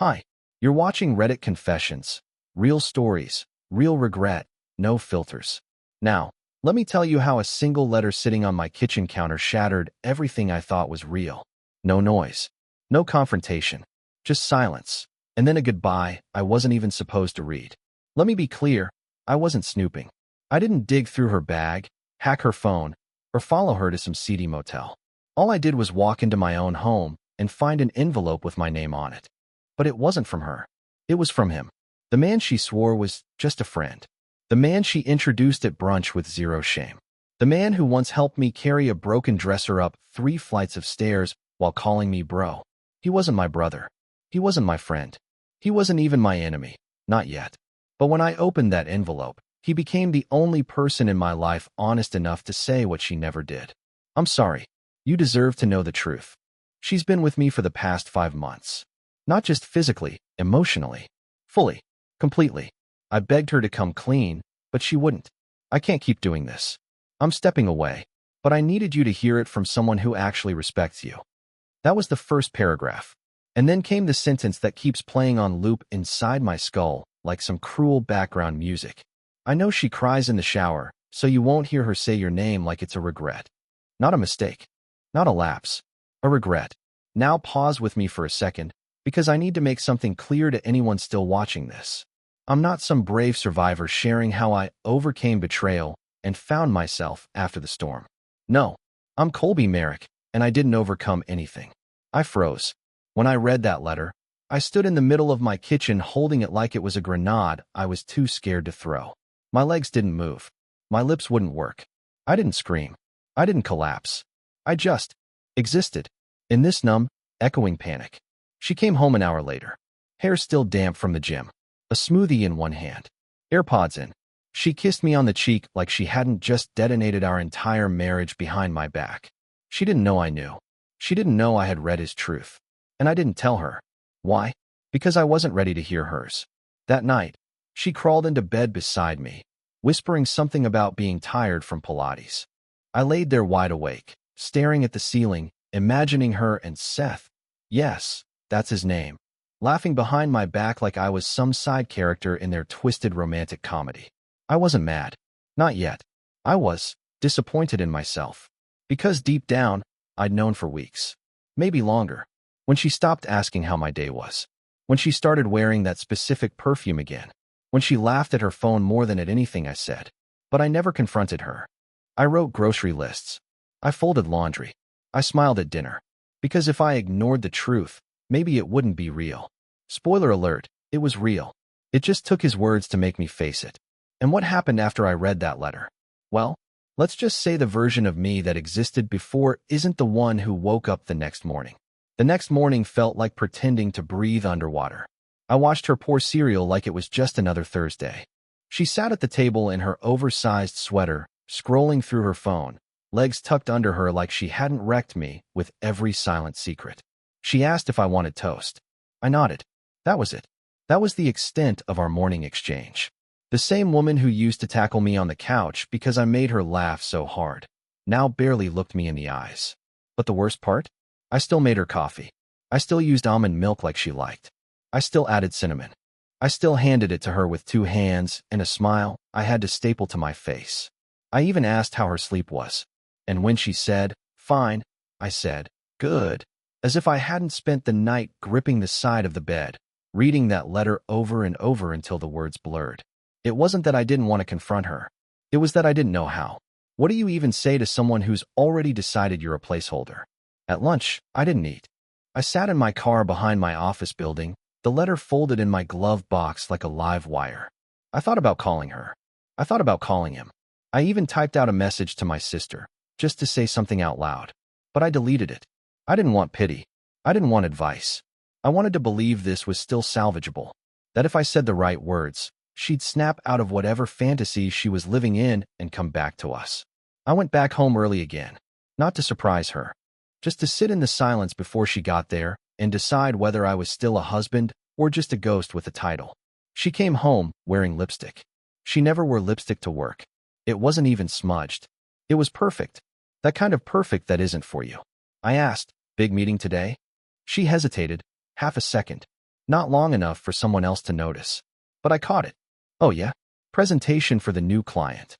Hi, you're watching Reddit Confessions. Real stories, real regret, no filters. Now, let me tell you how a single letter sitting on my kitchen counter shattered everything I thought was real. No noise, no confrontation, just silence, and then a goodbye I wasn't even supposed to read. Let me be clear, I wasn't snooping. I didn't dig through her bag, hack her phone, or follow her to some seedy motel. All I did was walk into my own home and find an envelope with my name on it. But it wasn't from her. It was from him. The man she swore was just a friend. The man she introduced at brunch with zero shame. The man who once helped me carry a broken dresser up 3 flights of stairs while calling me bro. He wasn't my brother. He wasn't my friend. He wasn't even my enemy. Not yet. But when I opened that envelope, he became the only person in my life honest enough to say what she never did. I'm sorry. You deserve to know the truth. She's been with me for the past 5 months. Not just physically, emotionally. Fully. Completely. I begged her to come clean, but she wouldn't. I can't keep doing this. I'm stepping away. But I needed you to hear it from someone who actually respects you. That was the first paragraph. And then came the sentence that keeps playing on loop inside my skull, like some cruel background music. I know she cries in the shower, so you won't hear her say your name like it's a regret. Not a mistake. Not a lapse. A regret. Now pause with me for a second, because I need to make something clear to anyone still watching this. I'm not some brave survivor sharing how I overcame betrayal and found myself after the storm. No, I'm Colby Merrick, and I didn't overcome anything. I froze. When I read that letter, I stood in the middle of my kitchen holding it like it was a grenade I was too scared to throw. My legs didn't move. My lips wouldn't work. I didn't scream. I didn't collapse. I just existed in this numb, echoing panic. She came home an hour later, hair still damp from the gym, a smoothie in one hand, AirPods in. She kissed me on the cheek like she hadn't just detonated our entire marriage behind my back. She didn't know I knew. She didn't know I had read his truth. And I didn't tell her. Why? Because I wasn't ready to hear hers. That night, she crawled into bed beside me, whispering something about being tired from Pilates. I laid there wide awake, staring at the ceiling, imagining her and Seth. Yes. That's his name. Laughing behind my back like I was some side character in their twisted romantic comedy. I wasn't mad. Not yet. I was disappointed in myself. Because deep down, I'd known for weeks. Maybe longer. When she stopped asking how my day was. When she started wearing that specific perfume again. When she laughed at her phone more than at anything I said. But I never confronted her. I wrote grocery lists. I folded laundry. I smiled at dinner. Because if I ignored the truth, maybe it wouldn't be real. Spoiler alert, it was real. It just took his words to make me face it. And what happened after I read that letter? Well, let's just say the version of me that existed before isn't the one who woke up the next morning. The next morning felt like pretending to breathe underwater. I watched her pour cereal like it was just another Thursday. She sat at the table in her oversized sweater, scrolling through her phone, legs tucked under her like she hadn't wrecked me with every silent secret. She asked if I wanted toast. I nodded. That was it. That was the extent of our morning exchange. The same woman who used to tackle me on the couch because I made her laugh so hard, now barely looked me in the eyes. But the worst part? I still made her coffee. I still used almond milk like she liked. I still added cinnamon. I still handed it to her with 2 hands and a smile I had to staple to my face. I even asked how her sleep was. And when she said, fine, I said, good. As if I hadn't spent the night gripping the side of the bed, reading that letter over and over until the words blurred. It wasn't that I didn't want to confront her. It was that I didn't know how. What do you even say to someone who's already decided you're a placeholder? At lunch, I didn't eat. I sat in my car behind my office building, the letter folded in my glove box like a live wire. I thought about calling her. I thought about calling him. I even typed out a message to my sister, just to say something out loud. But I deleted it. I didn't want pity. I didn't want advice. I wanted to believe this was still salvageable. That if I said the right words, she'd snap out of whatever fantasy she was living in and come back to us. I went back home early again. Not to surprise her. Just to sit in the silence before she got there and decide whether I was still a husband or just a ghost with a title. She came home wearing lipstick. She never wore lipstick to work. It wasn't even smudged. It was perfect. That kind of perfect that isn't for you. I asked, big meeting today? She hesitated, half a second. Not long enough for someone else to notice. But I caught it. Oh yeah? Presentation for the new client.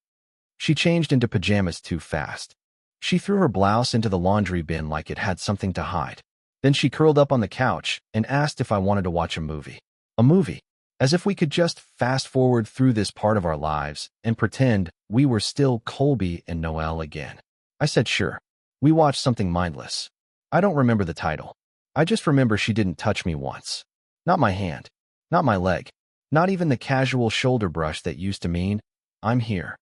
She changed into pajamas too fast. She threw her blouse into the laundry bin like it had something to hide. Then she curled up on the couch and asked if I wanted to watch a movie. A movie. As if we could just fast forward through this part of our lives and pretend we were still Colby and Noelle again. I said sure. We watched something mindless. I don't remember the title. I just remember she didn't touch me once. Not my hand. Not my leg. Not even the casual shoulder brush that used to mean, I'm here.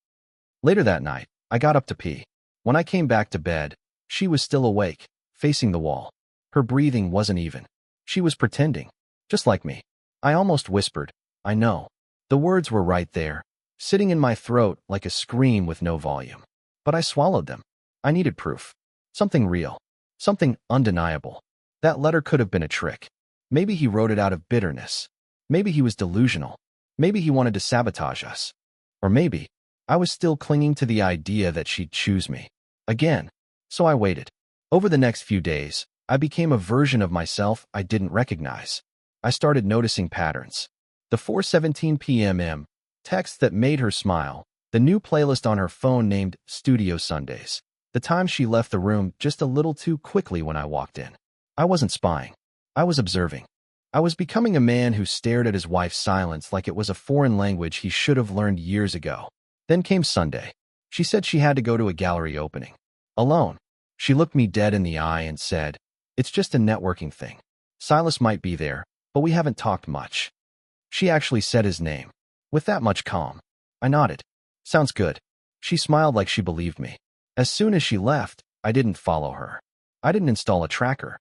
Later that night, I got up to pee. When I came back to bed, she was still awake, facing the wall. Her breathing wasn't even. She was pretending. Just like me. I almost whispered, I know. The words were right there, sitting in my throat like a scream with no volume. But I swallowed them. I needed proof. Something real. Something undeniable. That letter could have been a trick. Maybe he wrote it out of bitterness. Maybe he was delusional. Maybe he wanted to sabotage us. Or maybe I was still clinging to the idea that she'd choose me. Again. So I waited. Over the next few days, I became a version of myself I didn't recognize. I started noticing patterns. The 4:17 p.m. text that made her smile, the new playlist on her phone named Studio Sundays, the time she left the room just a little too quickly when I walked in. I wasn't spying. I was observing. I was becoming a man who stared at his wife's silence like it was a foreign language he should have learned years ago. Then came Sunday. She said she had to go to a gallery opening. Alone. She looked me dead in the eye and said, it's just a networking thing. Silas might be there, but we haven't talked much. She actually said his name. With that much calm. I nodded. Sounds good. She smiled like she believed me. As soon as she left, I didn't follow her. I didn't install a tracker.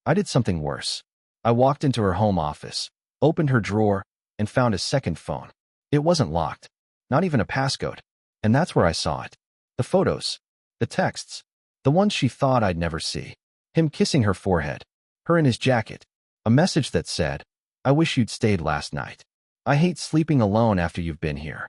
I did something worse. I walked into her home office, opened her drawer, and found a second phone. It wasn't locked. Not even a passcode. And that's where I saw it. The photos. The texts. The ones she thought I'd never see. Him kissing her forehead. Her in his jacket. A message that said, I wish you'd stayed last night. I hate sleeping alone after you've been here.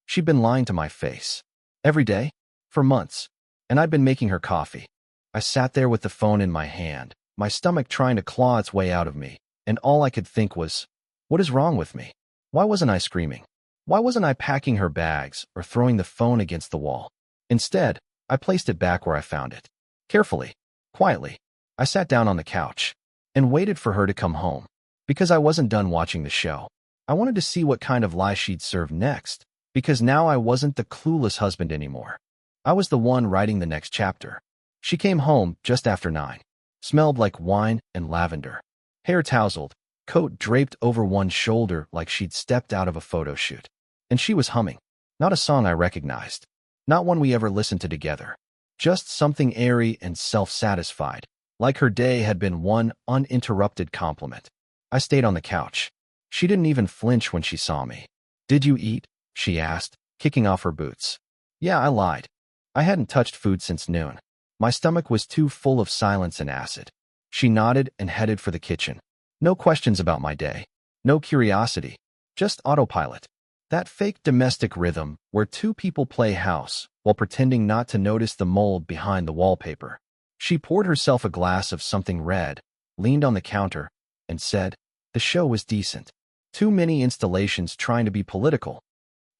She'd been lying to my face. Every day? For months. And I'd been making her coffee. I sat there with the phone in my hand, my stomach trying to claw its way out of me, and all I could think was, what is wrong with me? Why wasn't I screaming? Why wasn't I packing her bags or throwing the phone against the wall? Instead, I placed it back where I found it. Carefully, quietly, I sat down on the couch and waited for her to come home. Because I wasn't done watching the show. I wanted to see what kind of lie she'd serve next, because now I wasn't the clueless husband anymore. I was the one writing the next chapter. She came home just after 9. Smelled like wine and lavender. Hair tousled, coat draped over one shoulder like she'd stepped out of a photo shoot. And she was humming. Not a song I recognized. Not one we ever listened to together. Just something airy and self-satisfied, like her day had been one uninterrupted compliment. I stayed on the couch. She didn't even flinch when she saw me. Did you eat? She asked, kicking off her boots. Yeah, I lied. I hadn't touched food since noon. My stomach was too full of silence and acid. She nodded and headed for the kitchen. No questions about my day. No curiosity. Just autopilot. That fake domestic rhythm where two people play house while pretending not to notice the mold behind the wallpaper. She poured herself a glass of something red, leaned on the counter, and said, the show was decent. Too many installations trying to be political.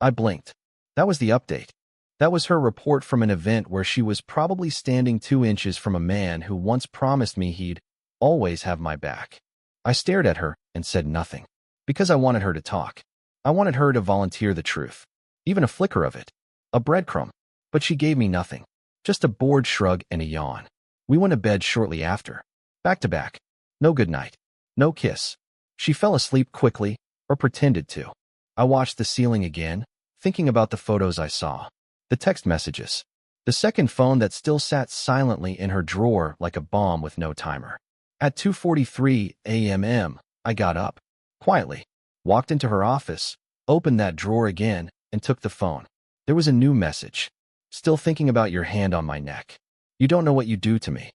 I blinked. That was the update. That was her report from an event where she was probably standing 2 inches from a man who once promised me he'd always have my back. I stared at her and said nothing. Because I wanted her to talk. I wanted her to volunteer the truth. Even a flicker of it. A breadcrumb. But she gave me nothing. Just a bored shrug and a yawn. We went to bed shortly after. Back to back. No goodnight. No kiss. She fell asleep quickly, or pretended to. I watched the ceiling again, thinking about the photos I saw. The text messages. The second phone that still sat silently in her drawer like a bomb with no timer. At 2:43 a.m., I got up. Quietly. Walked into her office, opened that drawer again, and took the phone. There was a new message. Still thinking about your hand on my neck. You don't know what you do to me.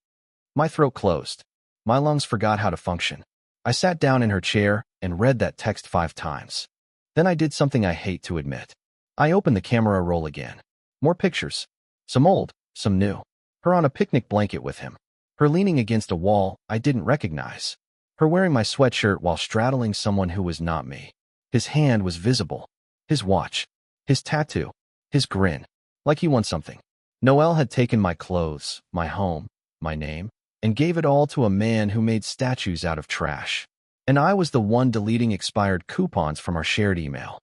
My throat closed. My lungs forgot how to function. I sat down in her chair and read that text 5 times. Then I did something I hate to admit. I opened the camera roll again. More pictures. Some old, some new. Her on a picnic blanket with him. Her leaning against a wall I didn't recognize. Her wearing my sweatshirt while straddling someone who was not me. His hand was visible. His watch. His tattoo. His grin. Like he won something. Noel had taken my clothes, my home, my name, and gave it all to a man who made statues out of trash. And I was the one deleting expired coupons from our shared email.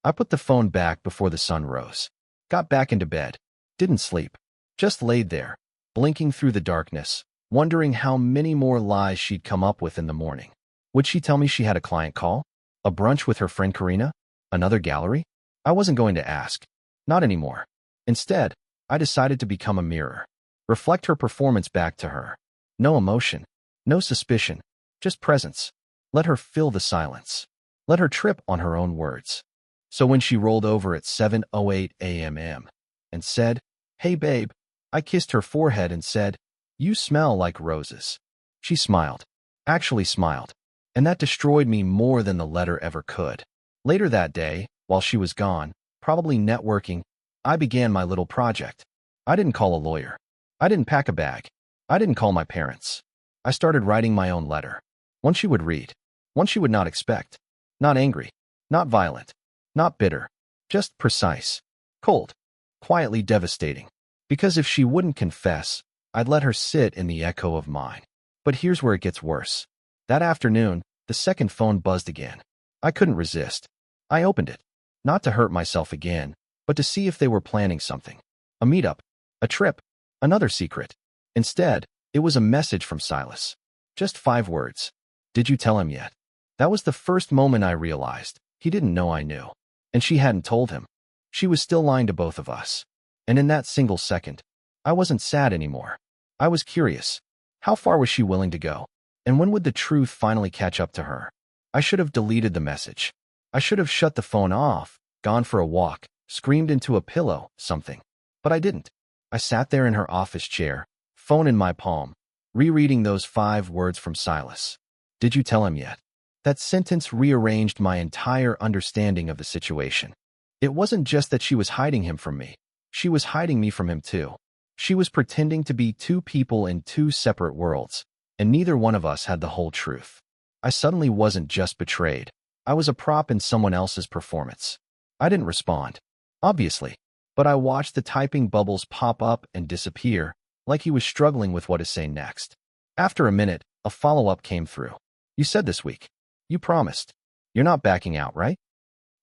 I put the phone back before the sun rose. Got back into bed. Didn't sleep. Just laid there, blinking through the darkness, wondering how many more lies she'd come up with in the morning. Would she tell me she had a client call? A brunch with her friend Karina? Another gallery? I wasn't going to ask. Not anymore. Instead, I decided to become a mirror. Reflect her performance back to her. No emotion. No suspicion. Just presence. Let her fill the silence. Let her trip on her own words. So when she rolled over at 7:08 a.m. and said, "Hey babe," I kissed her forehead and said, "You smell like roses." She smiled. Actually smiled. And that destroyed me more than the letter ever could. Later that day, while she was gone, probably networking, I began my little project. I didn't call a lawyer. I didn't pack a bag. I didn't call my parents. I started writing my own letter. One she would read. One she would not expect. Not angry. Not violent. Not bitter. Just precise. Cold. Quietly devastating. Because if she wouldn't confess, I'd let her sit in the echo of mine. But here's where it gets worse. That afternoon, the second phone buzzed again. I couldn't resist. I opened it. Not to hurt myself again, but to see if they were planning something. A meetup. A trip. Another secret. Instead, it was a message from Silas. Just 5 words. "Did you tell him yet?" That was the first moment I realized he didn't know I knew. And she hadn't told him. She was still lying to both of us. And in that single second, I wasn't sad anymore. I was curious. How far was she willing to go? And when would the truth finally catch up to her? I should have deleted the message. I should have shut the phone off, gone for a walk, screamed into a pillow, something. But I didn't. I sat there in her office chair, phone in my palm, rereading those 5 words from Silas. "Did you tell him yet?" That sentence rearranged my entire understanding of the situation. It wasn't just that she was hiding him from me. She was hiding me from him too. She was pretending to be 2 people in 2 separate worlds, and neither one of us had the whole truth. I suddenly wasn't just betrayed. I was a prop in someone else's performance. I didn't respond, obviously, but I watched the typing bubbles pop up and disappear, like he was struggling with what to say next. After a minute, a follow-up came through. "You said this week. You promised. You're not backing out, right?"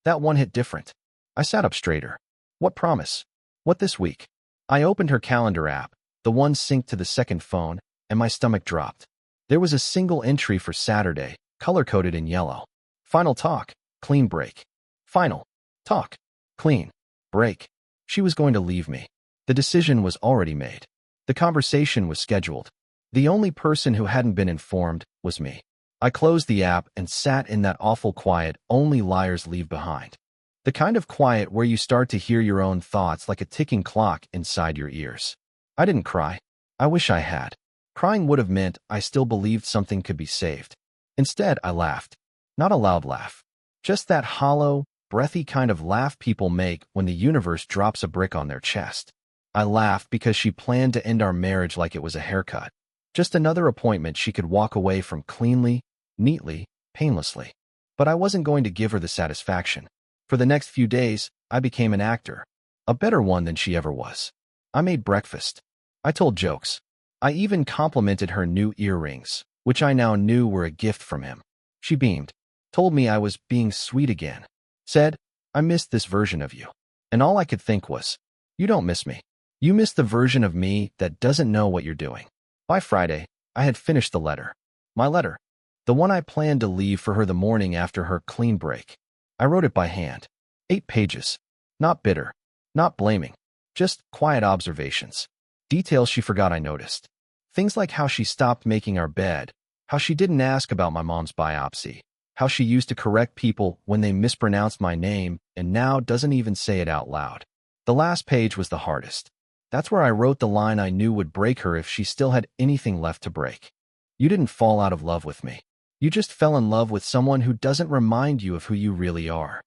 That one hit different. I sat up straighter. What promise? What this week? I opened her calendar app, the one synced to the second phone, and my stomach dropped. There was a single entry for Saturday, color-coded in yellow. Final talk, clean break. Final talk, clean break. She was going to leave me. The decision was already made. The conversation was scheduled. The only person who hadn't been informed was me. I closed the app and sat in that awful quiet only liars leave behind. The kind of quiet where you start to hear your own thoughts like a ticking clock inside your ears. I didn't cry. I wish I had. Crying would have meant I still believed something could be saved. Instead, I laughed. Not a loud laugh. Just that hollow, breathy kind of laugh people make when the universe drops a brick on their chest. I laughed because she planned to end our marriage like it was a haircut. Just another appointment she could walk away from cleanly, neatly, painlessly. But I wasn't going to give her the satisfaction. For the next few days, I became an actor. A better one than she ever was. I made breakfast. I told jokes. I even complimented her new earrings, which I now knew were a gift from him. She beamed. Told me I was being sweet again. Said, "I missed this version of you." And all I could think was, "You don't miss me. You miss the version of me that doesn't know what you're doing." By Friday, I had finished the letter. My letter. The one I planned to leave for her the morning after her clean break. I wrote it by hand. 8 pages. Not bitter. Not blaming. Just quiet observations. Details she forgot I noticed. Things like how she stopped making our bed, how she didn't ask about my mom's biopsy, how she used to correct people when they mispronounced my name and now doesn't even say it out loud. The last page was the hardest. That's where I wrote the line I knew would break her if she still had anything left to break. "You didn't fall out of love with me. You just fell in love with someone who doesn't remind you of who you really are."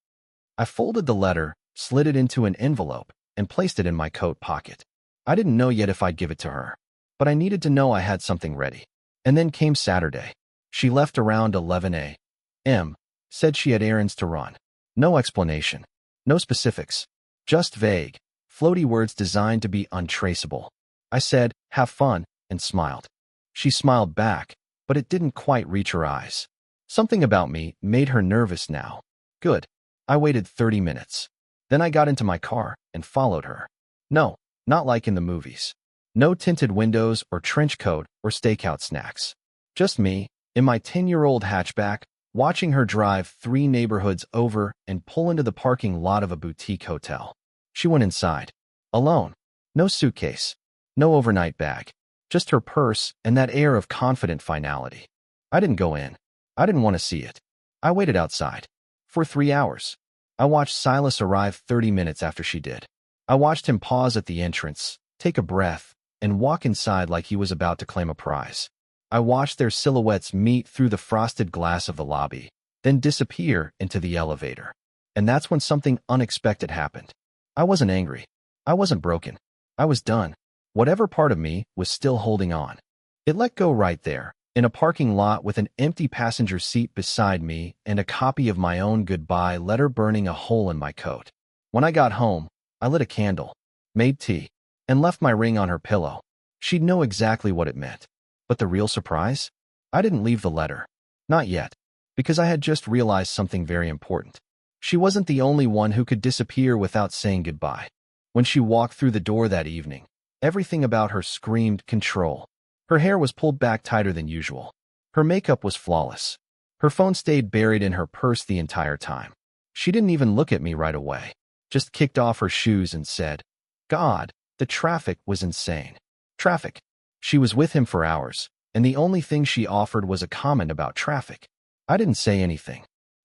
I folded the letter, slid it into an envelope, and placed it in my coat pocket. I didn't know yet if I'd give it to her, but I needed to know I had something ready. And then came Saturday. She left around 11 a.m., said she had errands to run. No explanation. No specifics. Just vague, floaty words designed to be untraceable. I said, "Have fun," and smiled. She smiled back, but it didn't quite reach her eyes. Something about me made her nervous now. Good. I waited 30 minutes. Then I got into my car and followed her. No, not like in the movies. No tinted windows or trench coat or stakeout snacks. Just me, in my 10-year-old hatchback, watching her drive 3 neighborhoods over and pull into the parking lot of a boutique hotel. She went inside. Alone. No suitcase. No overnight bag. Just her purse and that air of confident finality. I didn't go in. I didn't want to see it. I waited outside. For 3 hours. I watched Silas arrive 30 minutes after she did. I watched him pause at the entrance, take a breath, and walk inside like he was about to claim a prize. I watched their silhouettes meet through the frosted glass of the lobby, then disappear into the elevator. And that's when something unexpected happened. I wasn't angry. I wasn't broken. I was done. Whatever part of me was still holding on. It let go right there, in a parking lot with an empty passenger seat beside me and a copy of my own goodbye letter burning a hole in my coat. When I got home, I lit a candle, made tea, and left my ring on her pillow. She'd know exactly what it meant. But the real surprise? I didn't leave the letter. Not yet, because I had just realized something very important. She wasn't the only one who could disappear without saying goodbye. When she walked through the door that evening, everything about her screamed control. Her hair was pulled back tighter than usual. Her makeup was flawless. Her phone stayed buried in her purse the entire time. She didn't even look at me right away. Just kicked off her shoes and said, "God, the traffic was insane." Traffic. She was with him for hours, and the only thing she offered was a comment about traffic. I didn't say anything.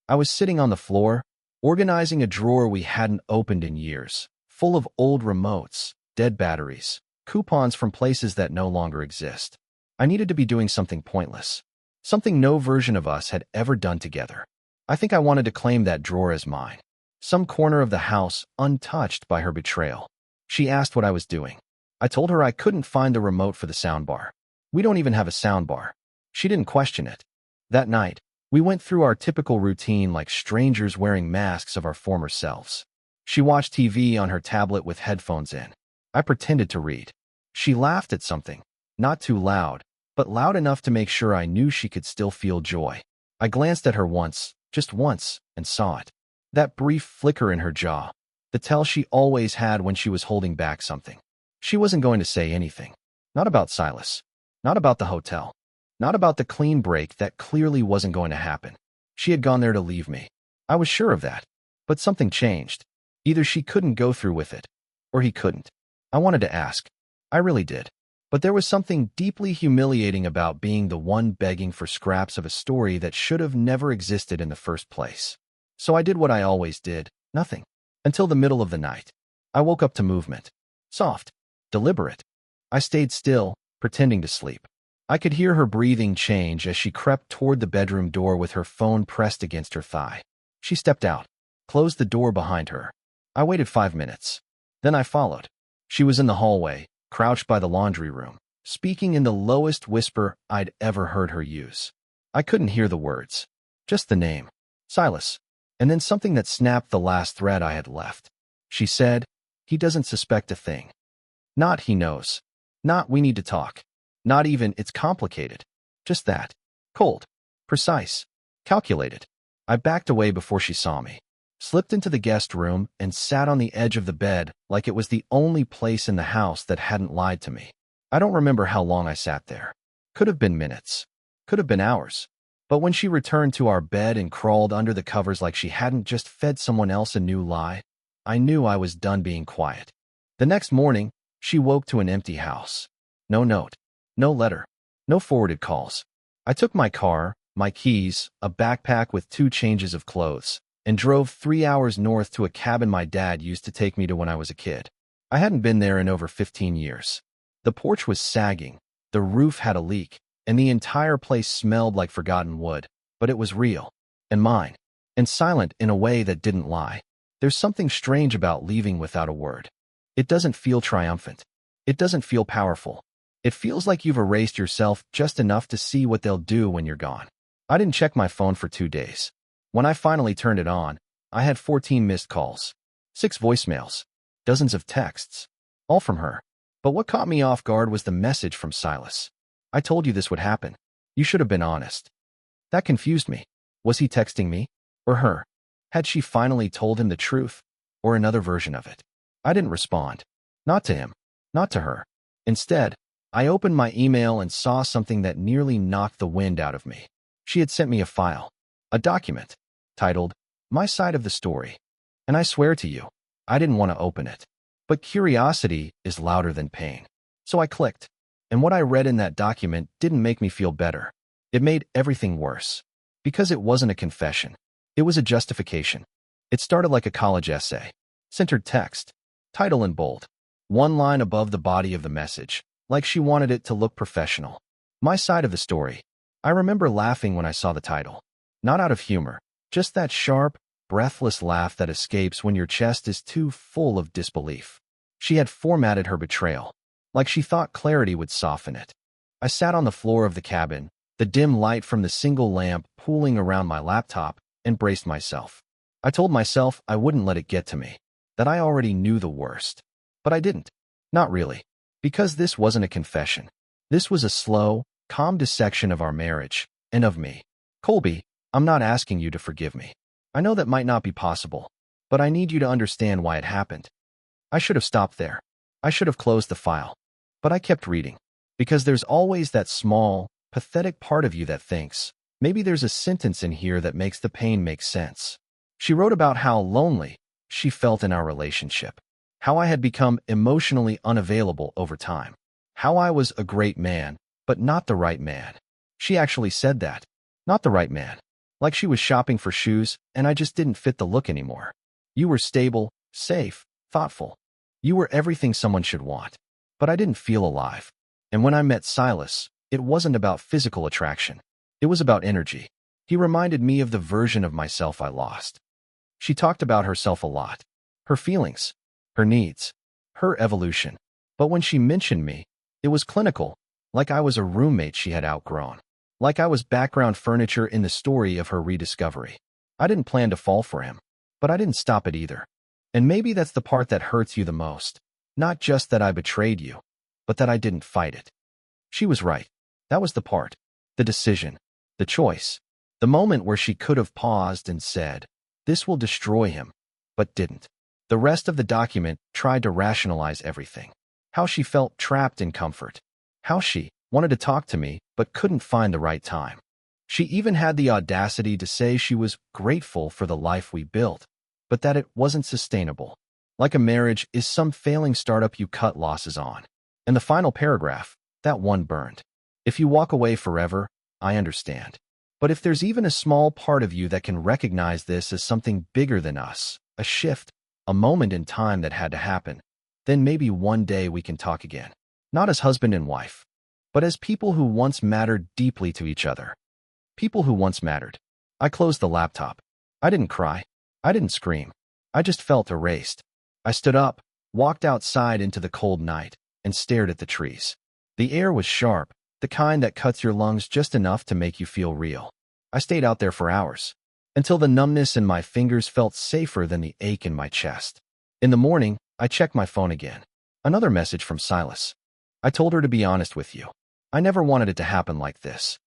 I was sitting on the floor, organizing a drawer we hadn't opened in years, full of old remotes, dead batteries, coupons from places that no longer exist. I needed to be doing something pointless, something no version of us had ever done together. I think I wanted to claim that drawer as mine, some corner of the house untouched by her betrayal. She asked what I was doing. I told her I couldn't find the remote for the soundbar. We don't even have a soundbar. She didn't question it. That night, we went through our typical routine like strangers wearing masks of our former selves. She watched TV on her tablet with headphones in. I pretended to read. She laughed at something, not too loud, but loud enough to make sure I knew she could still feel joy. I glanced at her once, just once, and saw it. That brief flicker in her jaw, the tell she always had when she was holding back something. She wasn't going to say anything. Not about Silas. Not about the hotel. Not about the clean break that clearly wasn't going to happen. She had gone there to leave me. I was sure of that. But something changed. Either she couldn't go through with it, or he couldn't. I wanted to ask. I really did. But there was something deeply humiliating about being the one begging for scraps of a story that should have never existed in the first place. So I did what I always did, nothing. Until the middle of the night. I woke up to movement. Soft. Deliberate. I stayed still, pretending to sleep. I could hear her breathing change as she crept toward the bedroom door with her phone pressed against her thigh. She stepped out, closed the door behind her. I waited 5 minutes. Then I followed. She was in the hallway, crouched by the laundry room, speaking in the lowest whisper I'd ever heard her use. I couldn't hear the words. Just the name. Silas. And then something that snapped the last thread I had left. She said, "He doesn't suspect a thing. Not he knows. Not we need to talk. Not even it's complicated. Just that. Cold. Precise. Calculated." I backed away before she saw me, slipped into the guest room, and sat on the edge of the bed like it was the only place in the house that hadn't lied to me. I don't remember how long I sat there. Could have been minutes. Could have been hours. But when she returned to our bed and crawled under the covers like she hadn't just fed someone else a new lie, I knew I was done being quiet. The next morning, she woke to an empty house. No note. No letter. No forwarded calls. I took my car, my keys, a backpack with 2 changes of clothes, and drove 3 hours north to a cabin my dad used to take me to when I was a kid. I hadn't been there in over 15 years. The porch was sagging, the roof had a leak, and the entire place smelled like forgotten wood, but it was real, and mine, and silent in a way that didn't lie. There's something strange about leaving without a word. It doesn't feel triumphant. It doesn't feel powerful. It feels like you've erased yourself just enough to see what they'll do when you're gone. I didn't check my phone for 2 days. When I finally turned it on, I had 14 missed calls, 6 voicemails, dozens of texts, all from her. But what caught me off guard was the message from Silas. I told you this would happen. You should have been honest. That confused me. Was he texting me? Or her? Had she finally told him the truth? Or another version of it? I didn't respond. Not to him. Not to her. Instead, I opened my email and saw something that nearly knocked the wind out of me. She had sent me a file, a document, titled, My Side of the Story. And I swear to you, I didn't want to open it. But curiosity is louder than pain. So I clicked. And what I read in that document didn't make me feel better. It made everything worse. Because it wasn't a confession. It was a justification. It started like a college essay. Centered text. Title in bold. One line above the body of the message, like she wanted it to look professional. My side of the story. I remember laughing when I saw the title. Not out of humor, just that sharp, breathless laugh that escapes when your chest is too full of disbelief. She had formatted her betrayal, like she thought clarity would soften it. I sat on the floor of the cabin, the dim light from the single lamp pooling around my laptop, and braced myself. I told myself I wouldn't let it get to me, that I already knew the worst. But I didn't. Not really. Because this wasn't a confession. This was a slow, calm dissection of our marriage, and of me. Colby, I'm not asking you to forgive me. I know that might not be possible, but I need you to understand why it happened. I should have stopped there. I should have closed the file. But I kept reading. Because there's always that small, pathetic part of you that thinks, maybe there's a sentence in here that makes the pain make sense. She wrote about how lonely she felt in our relationship. How I had become emotionally unavailable over time. How I was a great man, but not the right man. She actually said that. Not the right man. Like she was shopping for shoes, and I just didn't fit the look anymore. You were stable, safe, thoughtful. You were everything someone should want. But I didn't feel alive. And when I met Silas, it wasn't about physical attraction. It was about energy. He reminded me of the version of myself I lost. She talked about herself a lot. Her feelings. Her needs. Her evolution. But when she mentioned me, it was clinical, like I was a roommate she had outgrown. Like I was background furniture in the story of her rediscovery. I didn't plan to fall for him, but I didn't stop it either. And maybe that's the part that hurts you the most. Not just that I betrayed you, but that I didn't fight it. She was right. That was the part. The decision. The choice. The moment where she could have paused and said, this will destroy him, but didn't. The rest of the document tried to rationalize everything. How she felt trapped in comfort. How she wanted to talk to me, but couldn't find the right time. She even had the audacity to say she was grateful for the life we built, but that it wasn't sustainable. Like a marriage is some failing startup you cut losses on. And the final paragraph, that one burned. If you walk away forever, I understand. But if there's even a small part of you that can recognize this as something bigger than us, a shift, a moment in time that had to happen, then maybe one day we can talk again. Not as husband and wife, but as people who once mattered deeply to each other. People who once mattered. I closed the laptop. I didn't cry. I didn't scream. I just felt erased. I stood up, walked outside into the cold night, and stared at the trees. The air was sharp, the kind that cuts your lungs just enough to make you feel real. I stayed out there for hours, until the numbness in my fingers felt safer than the ache in my chest. In the morning, I checked my phone again. Another message from Silas. I told her to be honest with you. I never wanted it to happen like this.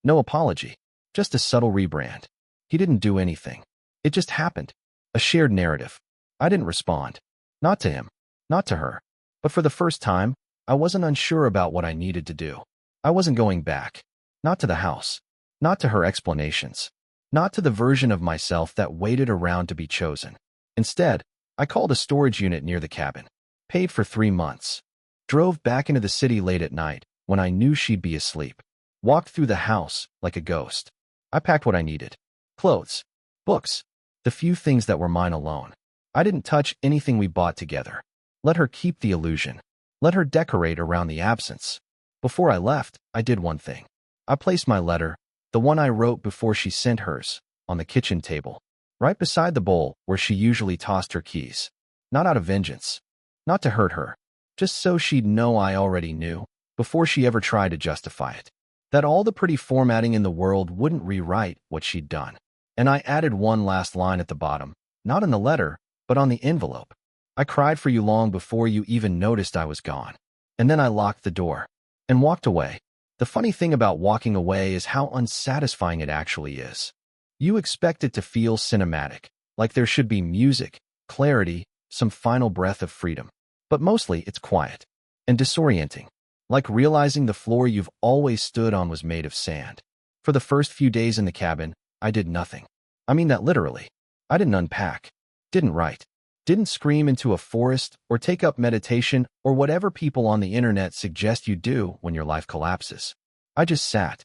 No apology, just a subtle rebrand. He didn't do anything. It just happened. A shared narrative. I didn't respond. Not to him, not to her. But for the first time, I wasn't unsure about what I needed to do. I wasn't going back. Not to the house. Not to her explanations. Not to the version of myself that waited around to be chosen. Instead, I called a storage unit near the cabin. Paid for 3 months. Drove back into the city late at night, when I knew she'd be asleep. Walked through the house like a ghost. I packed what I needed. Clothes. Books. The few things that were mine alone. I didn't touch anything we bought together. Let her keep the illusion. Let her decorate around the absence. Before I left, I did one thing. I placed my letter, the one I wrote before she sent hers, on the kitchen table, right beside the bowl where she usually tossed her keys. Not out of vengeance. Not to hurt her. Just so she'd know I already knew. before she ever tried to justify it. That all the pretty formatting in the world wouldn't rewrite what she'd done. And I added one last line at the bottom, not in the letter, but on the envelope. I cried for you long before you even noticed I was gone. And then I locked the door and walked away. The funny thing about walking away is how unsatisfying it actually is. You expect it to feel cinematic, like there should be music, clarity, some final breath of freedom. But mostly it's quiet and disorienting, like realizing the floor you've always stood on was made of sand. For the first few days in the cabin, I did nothing. I mean that literally. I didn't unpack, didn't write, didn't scream into a forest or take up meditation or whatever people on the internet suggest you do when your life collapses. I just sat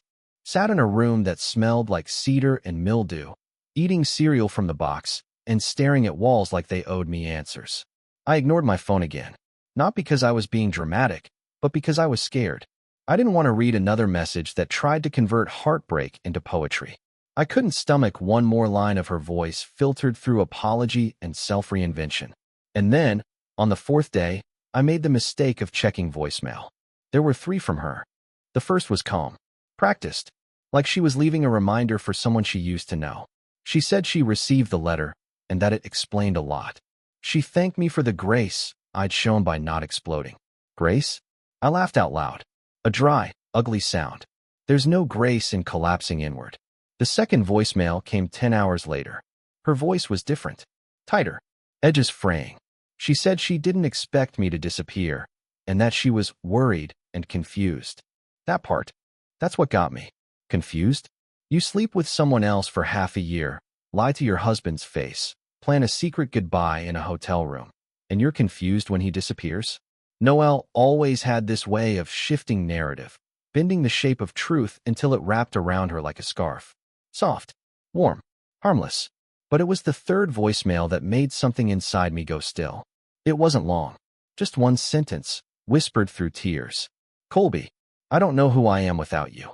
in a room that smelled like cedar and mildew, eating cereal from the box and staring at walls like they owed me answers. I ignored my phone again, not because I was being dramatic, but because I was scared. I didn't want to read another message that tried to convert heartbreak into poetry. I couldn't stomach one more line of her voice filtered through apology and self-reinvention. And then, on the fourth day, I made the mistake of checking voicemail. There were 3 from her. The first was calm, practiced, like she was leaving a reminder for someone she used to know. She said she received the letter and that it explained a lot. She thanked me for the grace I'd shown by not exploding. Grace? I laughed out loud. A dry, ugly sound. There's no grace in collapsing inward. The second voicemail came 10 hours later. Her voice was different, tighter, edges fraying. She said she didn't expect me to disappear, and that she was worried and confused. That part, that's what got me. Confused? You sleep with someone else for half a year, lie to your husband's face, plan a secret goodbye in a hotel room, and you're confused when he disappears? Noelle always had this way of shifting narrative, bending the shape of truth until it wrapped around her like a scarf. Soft, warm, harmless. But it was the third voicemail that made something inside me go still. It wasn't long. Just one sentence, whispered through tears. Colby, I don't know who I am without you.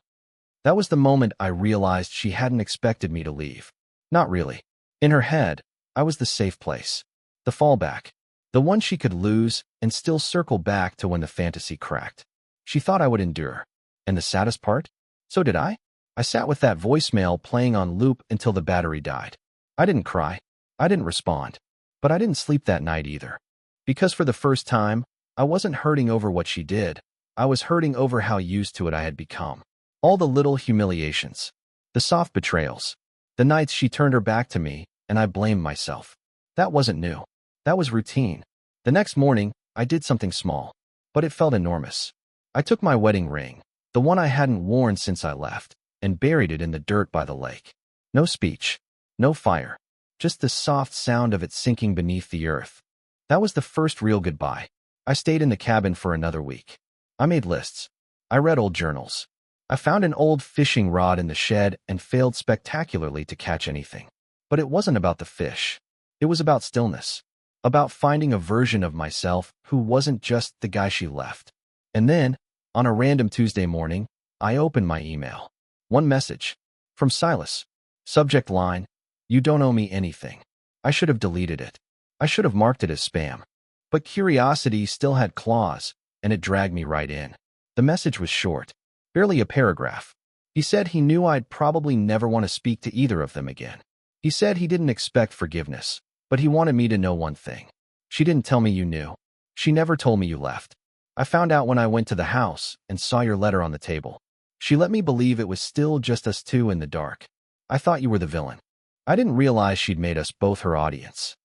That was the moment I realized she hadn't expected me to leave. Not really. In her head, I was the safe place. The fallback. The one she could lose and still circle back to when the fantasy cracked. She thought I would endure. And the saddest part? So did I. I sat with that voicemail playing on loop until the battery died. I didn't cry. I didn't respond. But I didn't sleep that night either. Because for the first time, I wasn't hurting over what she did. I was hurting over how used to it I had become. All the little humiliations. The soft betrayals. The nights she turned her back to me, and I blamed myself. That wasn't new. That was routine. The next morning, I did something small. But it felt enormous. I took my wedding ring, the one I hadn't worn since I left, and buried it in the dirt by the lake. No speech. No fire. Just the soft sound of it sinking beneath the earth. That was the first real goodbye. I stayed in the cabin for another week. I made lists. I read old journals. I found an old fishing rod in the shed and failed spectacularly to catch anything. But it wasn't about the fish. It was about stillness. About finding a version of myself who wasn't just the guy she left. And then, on a random Tuesday morning, I opened my email. One message. From Silas. Subject line, "You don't owe me anything." I should have deleted it. I should have marked it as spam. But curiosity still had claws, and it dragged me right in. The message was short, barely a paragraph. He said he knew I'd probably never want to speak to either of them again. He said he didn't expect forgiveness, but he wanted me to know one thing. She didn't tell me you knew. She never told me you left. I found out when I went to the house and saw your letter on the table. She let me believe it was still just us two in the dark. I thought you were the villain. I didn't realize she'd made us both her audience.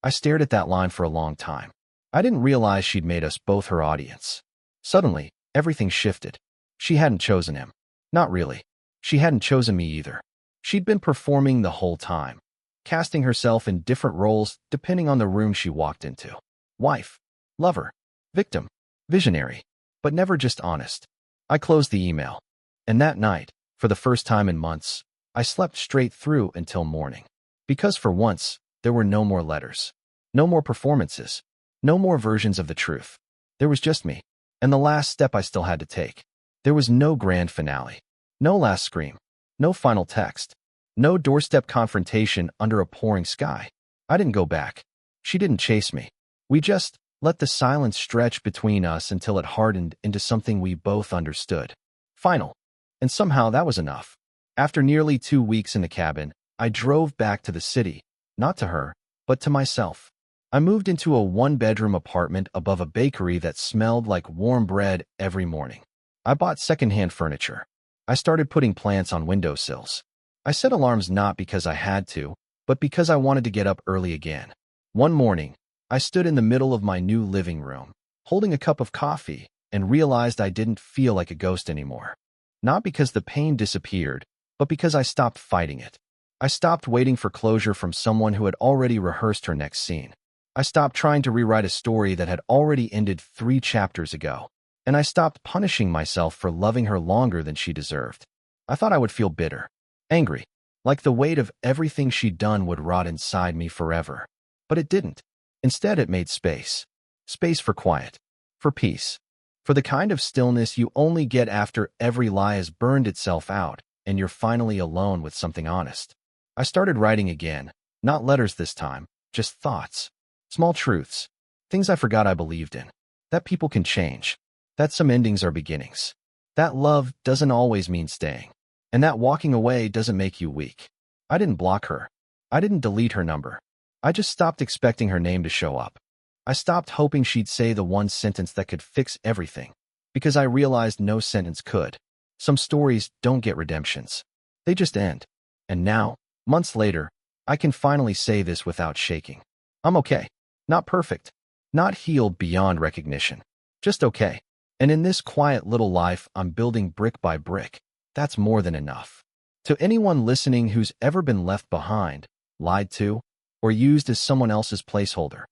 I stared at that line for a long time. I didn't realize she'd made us both her audience. Suddenly, everything shifted. She hadn't chosen him. Not really. She hadn't chosen me either. She'd been performing the whole time, casting herself in different roles depending on the room she walked into. Wife, lover, victim, visionary, but never just honest. I closed the email. And that night, for the first time in months, I slept straight through until morning. Because for once, there were no more letters. No more performances. No more versions of the truth. There was just me. And the last step I still had to take. There was no grand finale. No last scream. No final text. No doorstep confrontation under a pouring sky. I didn't go back. She didn't chase me. We just Let the silence stretch between us until it hardened into something we both understood. Final. And somehow that was enough. After nearly 2 weeks in the cabin, I drove back to the city, not to her, but to myself. I moved into a one-bedroom apartment above a bakery that smelled like warm bread every morning. I bought secondhand furniture. I started putting plants on windowsills. I set alarms not because I had to, but because I wanted to get up early again. One morning, I stood in the middle of my new living room, holding a cup of coffee, and realized I didn't feel like a ghost anymore. Not because the pain disappeared, but because I stopped fighting it. I stopped waiting for closure from someone who had already rehearsed her next scene. I stopped trying to rewrite a story that had already ended 3 chapters ago. And I stopped punishing myself for loving her longer than she deserved. I thought I would feel bitter, angry, like the weight of everything she'd done would rot inside me forever. But it didn't. Instead, it made space. Space for quiet, for peace, for the kind of stillness you only get after every lie has burned itself out and you're finally alone with something honest. I started writing again, not letters this time, just thoughts, small truths, things I forgot I believed in, that people can change, that some endings are beginnings, that love doesn't always mean staying, and that walking away doesn't make you weak. I didn't block her. I didn't delete her number. I just stopped expecting her name to show up. I stopped hoping she'd say the one sentence that could fix everything, because I realized no sentence could. Some stories don't get redemptions. They just end. And now, months later, I can finally say this without shaking. I'm okay. Not perfect. Not healed beyond recognition. Just okay. And in this quiet little life I'm building brick by brick, that's more than enough. To anyone listening who's ever been left behind, lied to, or used as someone else's placeholder,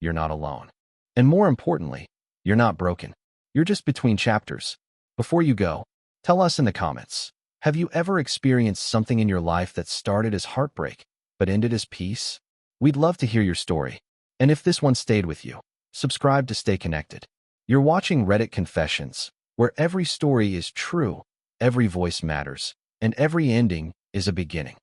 you're not alone. And more importantly, you're not broken. You're just between chapters. Before you go, tell us in the comments, have you ever experienced something in your life that started as heartbreak, but ended as peace? We'd love to hear your story. And if this one stayed with you, subscribe to stay connected. You're watching Reddit Confessions, where every story is true, every voice matters, and every ending is a beginning.